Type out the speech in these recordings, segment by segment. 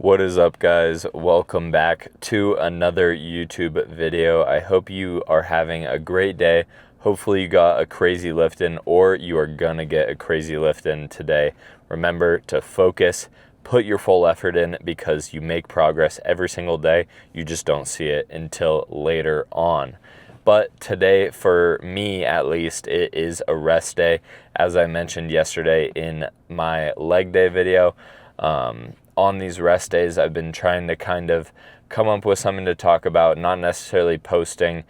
What is up, guys? Welcome back to another YouTube video. I hope you are having a great day. Hopefully you got a crazy lift in, or you are gonna get a crazy lift in today. Remember to focus, put your full effort in, because you make progress every single day. You just don't see it until later on. But today, for me at least, it is a rest day. As I mentioned yesterday in my leg day video, on these rest days, I've been trying to kind of come up with something to talk about, not necessarily posting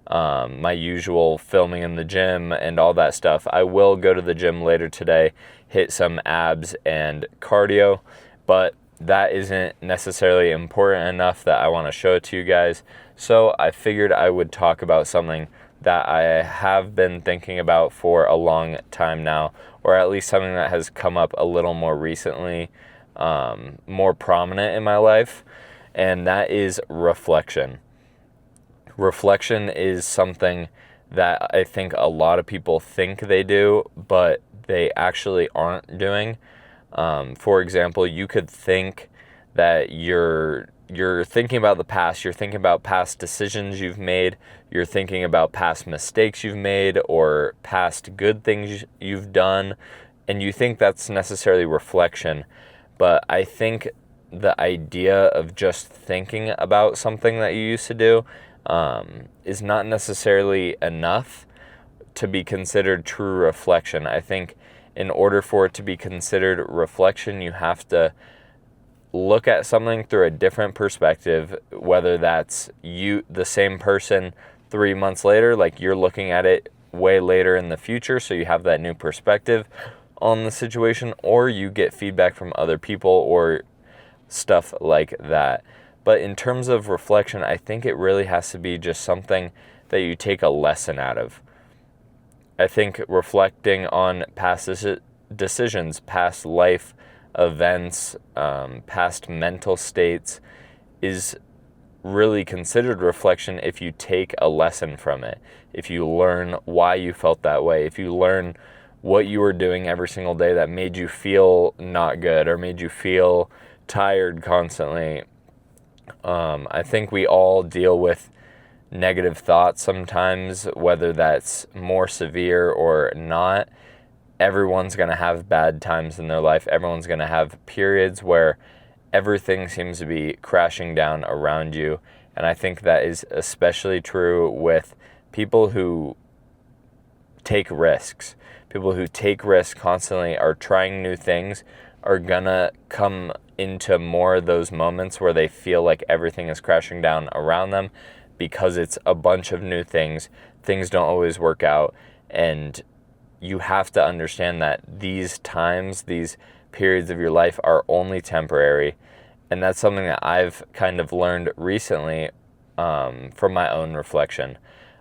my usual filming in the gym and all that stuff. I will go to the gym later today, hit some abs and cardio, but that isn't necessarily important enough that I want to show it to you guys. So I figured I would talk about something that I have been thinking about for a long time now, or at least something that has come up a little more recently, more prominent in my life, and that is reflection. Reflection is something that I think a lot of people think they do, but they actually aren't doing. For example, you could think that you're thinking about the past, you're thinking about past decisions you've made, you're thinking about past mistakes you've made or past good things you've done, and you think that's necessarily reflection. But I think the idea of just thinking about something that you used to do is not necessarily enough to be considered true reflection. I think in order for it to be considered reflection, you have to look at something through a different perspective, whether that's you, the same person 3 months later, like you're looking at it way later in the future, so you have that new perspective on the situation, or you get feedback from other people or stuff like that. But in terms of reflection, I think it really has to be just something that you take a lesson out of. I think reflecting on past decisions, past life events, past mental states is really considered reflection if you take a lesson from it. If you learn why you felt that way, if you learn what you were doing every single day that made you feel not good or made you feel tired constantly. I think we all deal with negative thoughts sometimes, whether that's more severe or not. Everyone's going to have bad times in their life. Everyone's going to have periods where everything seems to be crashing down around you. And I think that is especially true with people who take risks. People who take risks constantly, are trying new things, are gonna come into more of those moments where they feel like everything is crashing down around them because it's a bunch of new things. Things don't always work out, and you have to understand that these times, these periods of your life are only temporary. And that's something that I've kind of learned recently from my own reflection.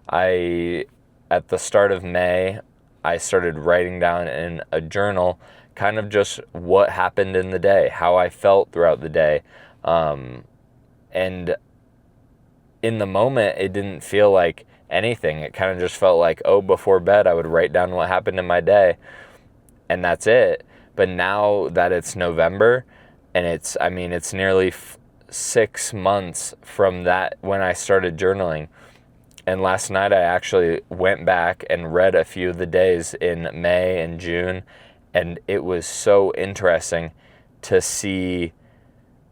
At the start of May, I started writing down in a journal kind of just what happened in the day, how I felt throughout the day. And in the moment, it didn't feel like anything. It kind of just felt like, before bed, I would write down what happened in my day, and that's it. But now that it's November, and it's nearly 6 months from that when I started journaling. And last night I actually went back and read a few of the days in May and June, and it was so interesting to see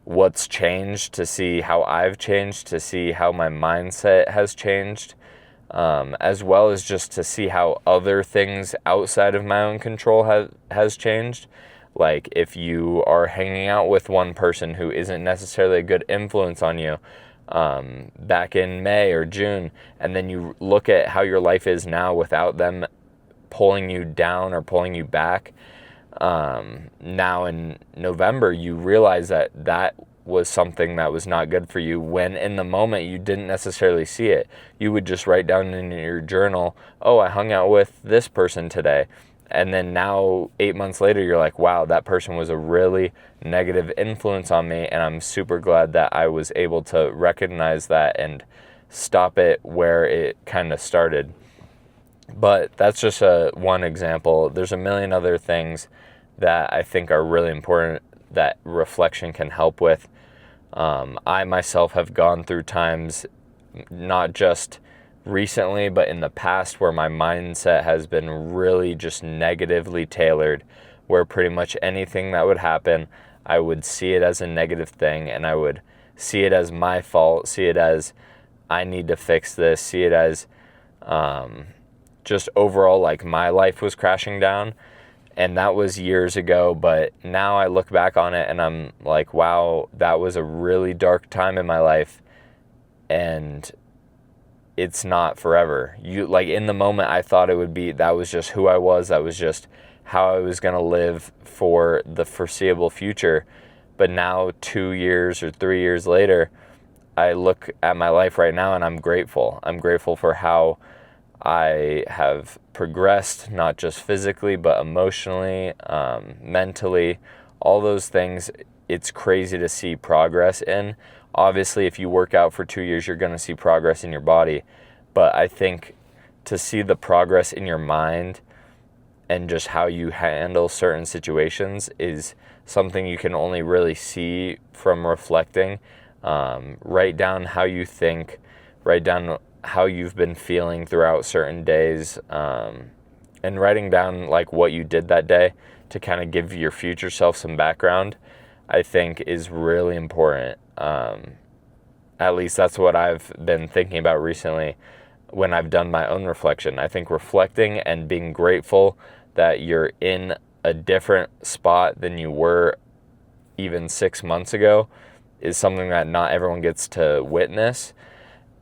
what's changed, to see how I've changed, to see how my mindset has changed, as well as just to see how other things outside of my own control has changed. Like if you are hanging out with one person who isn't necessarily a good influence on you, back in May or June, and then you look at how your life is now without them pulling you down or pulling you back. Now in November, you realize that was something that was not good for you, when in the moment you didn't necessarily see it. You would just write down in your journal, I hung out with this person today. And then now 8 months later, you're like, wow, that person was a really negative influence on me. And I'm super glad that I was able to recognize that and stop it where it kind of started. But that's just one example. There's a million other things that I think are really important that reflection can help with. I myself have gone through times, not just recently, but in the past, where my mindset has been really just negatively tailored, where pretty much anything that would happen, I would see it as a negative thing, and I would see it as my fault, see it as I need to fix this, see it as just overall like my life was crashing down. And that was years ago, but now I look back on it and I'm like, wow, that was a really dark time in my life, and it's not forever. Like in the moment, I thought it would be, that was just who I was, that was just how I was going to live for the foreseeable future. But now 2 years or 3 years later, I look at my life right now and I'm grateful. I'm grateful for how I have progressed, not just physically, but emotionally, mentally, all those things. It's crazy to see progress in. Obviously, if you work out for 2 years, you're going to see progress in your body. But I think to see the progress in your mind and just how you handle certain situations is something you can only really see from reflecting. Write down how you think, write down how you've been feeling throughout certain days, and writing down like what you did that day to kind of give your future self some background, I think is really important. At least that's what I've been thinking about recently when I've done my own reflection. I think reflecting and being grateful that you're in a different spot than you were even 6 months ago is something that not everyone gets to witness.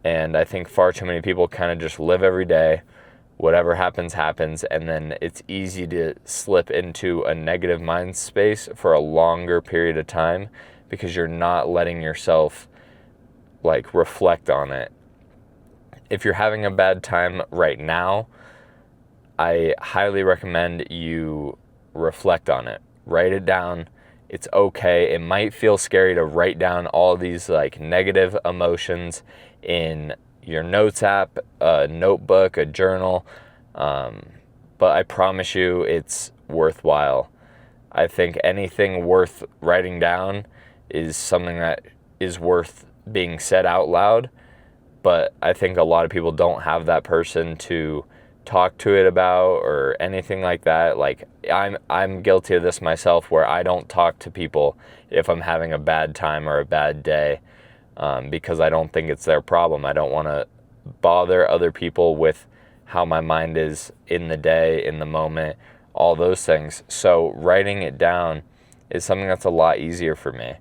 And I think far too many people kind of just live every day, whatever happens, happens, and then it's easy to slip into a negative mind space for a longer period of time because you're not letting yourself like reflect on it. If you're having a bad time right now, I highly recommend you reflect on it. Write it down. It's okay. It might feel scary to write down all these like negative emotions in your notes app, a notebook, a journal, but I promise you it's worthwhile. I think anything worth writing down is something that is worth being said out loud, but I think a lot of people don't have that person to talk to it about or anything like that. Like I'm guilty of this myself, where I don't talk to people if I'm having a bad time or a bad day, because I don't think it's their problem. I don't want to bother other people with how my mind is in the day, in the moment, all those things. So writing it down is something that's a lot easier for me.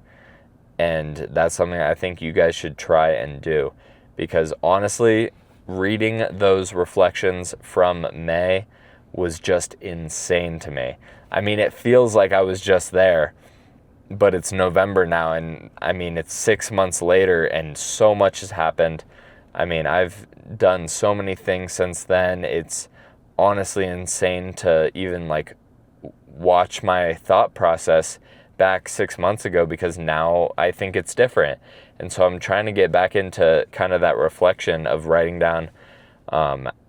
And that's something I think you guys should try and do, because honestly, reading those reflections from May was just insane to me. I mean, it feels like I was just there, but it's November now, and I mean, it's 6 months later, and so much has happened. I mean, I've done so many things since then. It's honestly insane to even like watch my thought process back 6 months ago, because now I think it's different. And so I'm trying to get back into kind of that reflection of writing down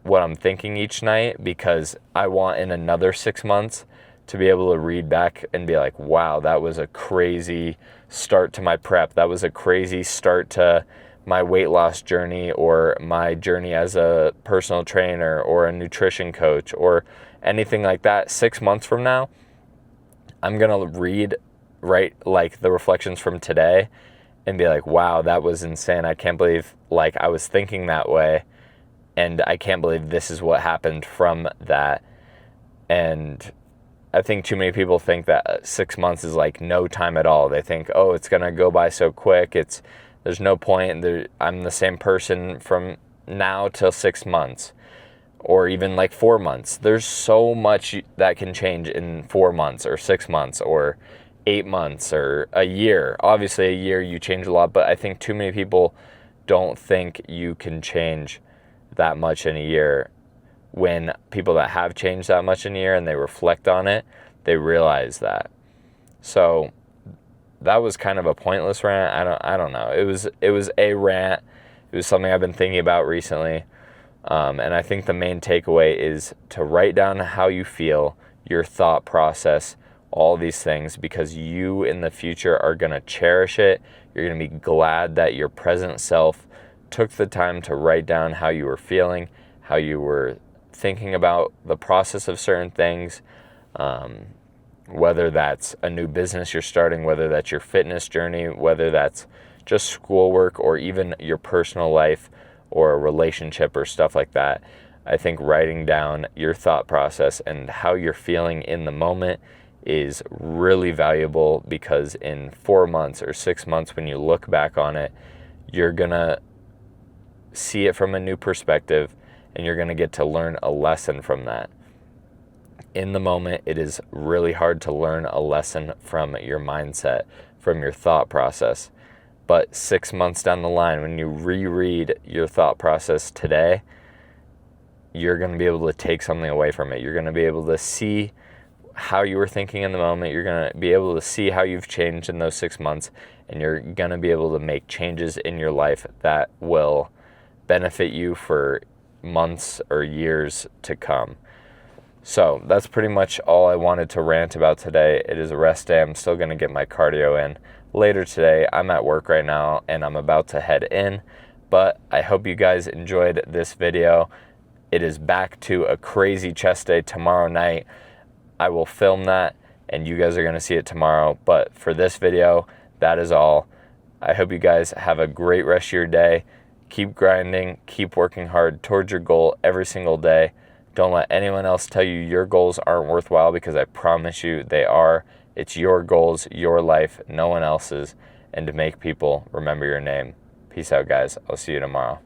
what I'm thinking each night, because I want in another 6 months to be able to read back and be like, wow, that was a crazy start to my prep. That was a crazy start to my weight loss journey, or my journey as a personal trainer or a nutrition coach or anything like that. 6 months from now, I'm going to write like the reflections from today and be like, wow, that was insane. I can't believe like I was thinking that way, and I can't believe this is what happened from that. And I think too many people think that 6 months is like no time at all. They think, oh, it's going to go by so quick. There's no point. I'm the same person from now till 6 months, or even like 4 months. There's so much that can change in 4 months or 6 months or 8 months or a year. Obviously a year you change a lot, but I think too many people don't think you can change that much in a year. When people that have changed that much in a year and they reflect on it, they realize that. So that was kind of a pointless rant. I don't know. It was a rant. It was something I've been thinking about recently. And I think the main takeaway is to write down how you feel, your thought process, all these things, because you in the future are going to cherish it. You're going to be glad that your present self took the time to write down how you were feeling, how you were thinking about the process of certain things, whether that's a new business you're starting, whether that's your fitness journey, whether that's just schoolwork, or even your personal life or a relationship or stuff like that. I think writing down your thought process and how you're feeling in the moment is really valuable, because in 4 months or 6 months, when you look back on it, you're going to see it from a new perspective, and you're going to get to learn a lesson from that. In the moment, it is really hard to learn a lesson from your mindset, from your thought process. But 6 months down the line, when you reread your thought process today, you're going to be able to take something away from it. You're going to be able to see how you were thinking in the moment. You're going to be able to see how you've changed in those 6 months, and you're going to be able to make changes in your life that will benefit you for months or years to come. So that's pretty much all I wanted to rant about today. It is a rest day. I'm still going to get my cardio in later today. I'm at work right now and I'm about to head in, but I hope you guys enjoyed this video. It is back to a crazy chest day tomorrow night. I will film that and you guys are going to see it tomorrow. But for this video, that is all. I hope you guys have a great rest of your day. Keep grinding, keep working hard towards your goal every single day. Don't let anyone else tell you your goals aren't worthwhile, because I promise you they are. It's your goals, your life, no one else's, and to make people remember your name. Peace out, guys. I'll see you tomorrow.